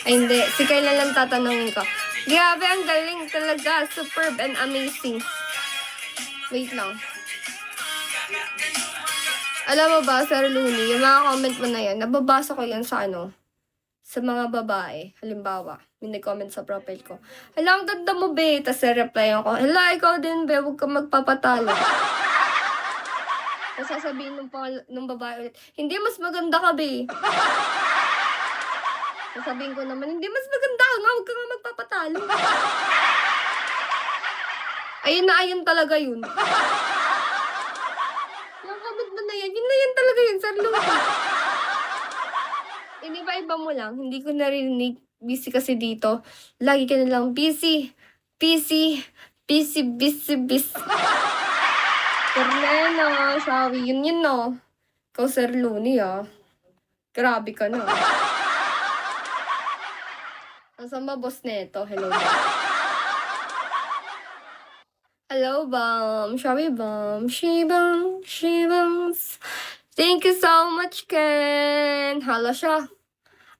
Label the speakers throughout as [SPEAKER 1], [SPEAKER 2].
[SPEAKER 1] Ay, hindi. Si Kayla lang tatanungin ko. Grabe, ang galing talaga. Superb and amazing. Wait lang. Alam mo ba, Sir Looney, yung mga comment mo na yan, nababasa ko yan sa sa mga babae. Halimbawa, may nag-comment sa profile ko. Hala, ang ganda mo, be. Tapos reply ako, hala, ikaw din, be. Huwag ka magpapatalo. Tapos sasabihin nung babae ulit, hindi, mas maganda ka, be. Sasabihin ko naman, hindi, mas maganda ka nga. Huwag ka nga magpapatalo. Ayun na, ayun talaga yun. Yung comment mo na yan, yun na yan talaga yun, Sir Looney. Iniba-iba mo lang, hindi ko narinig. Busy kasi dito. Lagi ka na lang busy. Busy. Busy, busy, busy. Cornena, sorry. Yun no. Ikaw, Sir Looney, Grabe ka na. Nasaan ba boss neto? Hello, hello, Bam. Sorry, Bam. Shibam, shibams. Thank you so much, Ken. Hala siya.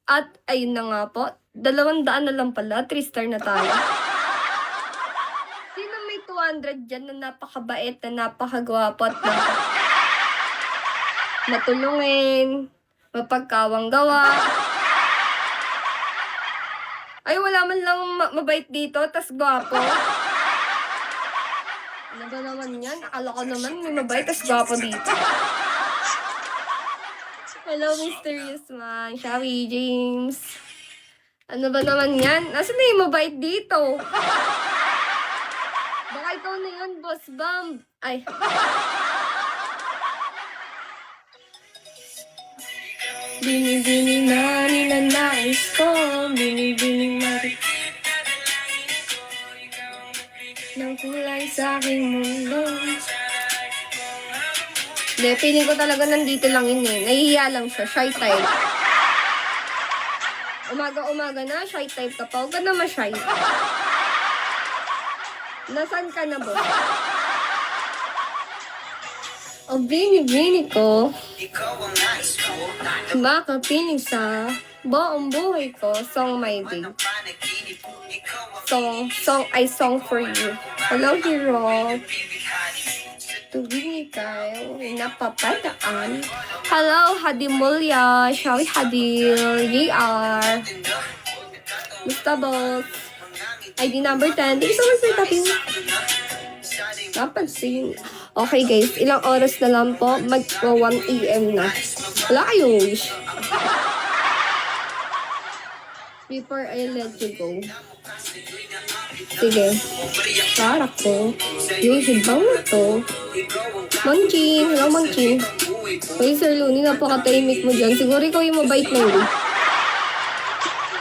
[SPEAKER 1] At ayun na nga po, 200 na lang pala, 3-star na tayo. Sino may 200 dyan na napakabait, na napakagwapo at matulungin, mapagkawang gawa? Ay, wala man lang mabait dito, tas gwapo. Ano ba naman yan? Akala ko naman may mabait, tas gwapo dito. Hello, Mysterious Man. Shawi, James. Ano ba naman yan? Nasaan na yung mabait dito? Baka ikaw na yun, Boss Bam. Ay. Bini-bini na ninanais ko. Bini-bini mari. Nang kulay sa aking mundo. Hindi, feeling ko talaga nandito lang yun eh. Nahihiya lang siya. Shy type. Umaga-umaga na, shy type ka pa. Huwag ka na ma-shy. Nasaan ka na, boss? O bini-bini ko. Makapiling sa buong buhay ko. Song My Day. Song for you. Hello, hero. Tuwing ikaw napapadaan. Hello, Hadimulya. Shawi Hadil. JR. Musta, boss? ID number 10. Thank you so much for tapping. Napansin. Okay, guys. Ilang oras na lang po. Mag-1 AM na. Wala kayong wish. Before I let you go. Sige. Para ko. Yung hibang na to. Mangchin. Hello, Mangchin. Uy, Sir Looney, napaka-timing mo dyan. Siguro ikaw yung mabait na yun.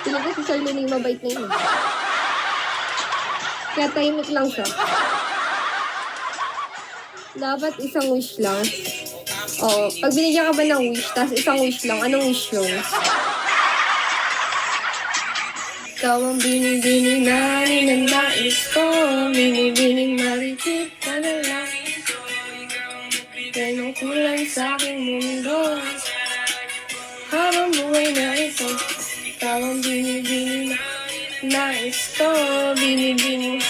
[SPEAKER 1] Siguro si Sir Looney yung mabait na yun. Kaya timing lang siya. Dapat isang wish lang. Oo. Pag binigyan ka ba ng wish, tapos isang wish lang, anong wish yun? Ikaw ang bini-bini na ninanais ko. Bini-bini marikit ka na lang. Ganong kulang sa aking mundo. Habang buhay na ito. Ikaw ang bini-bini na nais ko. Bini-bini.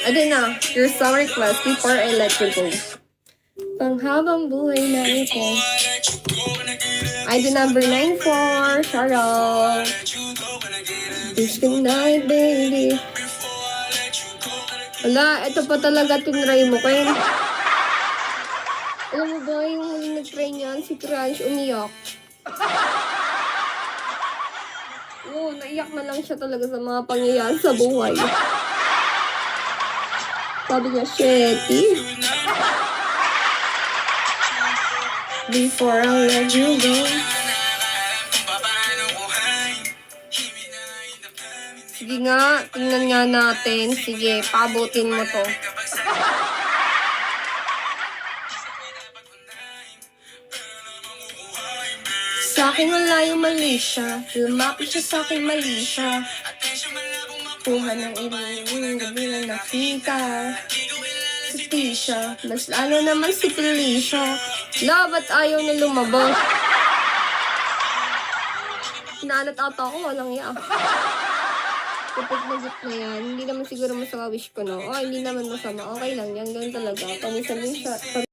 [SPEAKER 1] Ano na, your song request before I let you go. Panghabang buhay na ito. ID number 94, Charot. This good night, baby. Wala, ito pa talaga tinry mo. Kaya, alam mo ba, yung huling nag-try niyan, si Crunch, umiyak. Oo, naiyak na lang siya talaga sa mga pangyayari sa buhay. Sabi niya, Shetty. Before I let you go. Sige nga, tingnan nga natin. Sige, paabutin mo to. Sa akin wala yung mali siya. Lumapit siya sa akin, mali siya. Kuha ng iling, gabi na nakita. Si Tisha, mas lalo naman si Felicia. Ba't ayaw na lumabas? Naalat ata ako, walang iya. Kapag nag na yan, hindi naman siguro masama wish ko, no? Oh, hindi naman masama, okey lang yan, ganun talaga. Paminsan-minsan